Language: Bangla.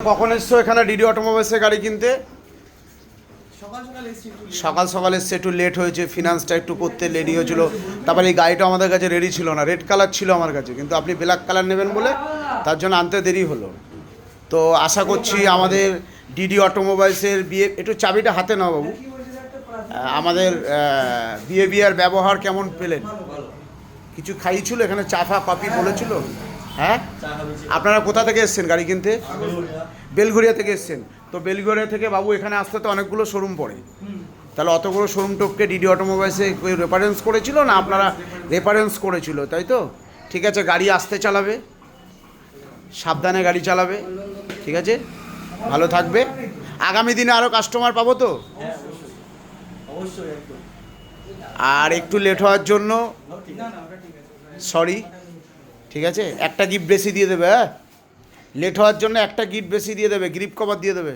কখন এসছো এখানে ডিডি অটোমোবাইলসে গাড়ি কিনতে? সকাল সকাল এসছে, একটু লেট হয়েছে, ফিনান্সটা একটু করতে লেট হয়েছিল। তারপরে এই গাড়িটা আমাদের কাছে রেডি ছিল না, রেড কালার ছিল আমার কাছে, কিন্তু আপনি ব্ল্যাক কালার নেবেন বলে তার জন্য আনতে দেরি হলো। তো আশা করছি আমাদের ডিডি অটোমোবাইলসের একটু চাবিটা হাতে নাও বাবু। আমাদের বিহেভিয়ার ব্যবহার কেমন পেলেন? কিছু খাইয়েছিল এখানে, চা ফা কফি বলেছিল? হ্যাঁ, আপনারা কোথা থেকে এসছেন গাড়ি কিনতে? বেলঘরিয়া থেকে এসছেন। তো বেলঘরিয়া থেকে বাবু এখানে আসতে তো অনেকগুলো শোরুম পড়ে, তাহলে অতগুলো শোরুম টোপকে ডিডি অটোমোবাইলসে রেফারেন্স করেছিল না আপনারা রেফারেন্স করেছিল, তাই তো? ঠিক আছে, গাড়ি আসতে চালাবে, সাবধানে গাড়ি চালাবে, ঠিক আছে? ভালো থাকবে। আগামী দিনে আরও কাস্টমার পাবো তো? আর একটু লেট হওয়ার জন্য সরি, ঠিক আছে? একটা গিফট বেশি দিয়ে দেবে, হ্যাঁ? লেট হওয়ার জন্য একটা গিফট বেশি দিয়ে দেবে, গ্রিপ কভার দিয়ে দেবে।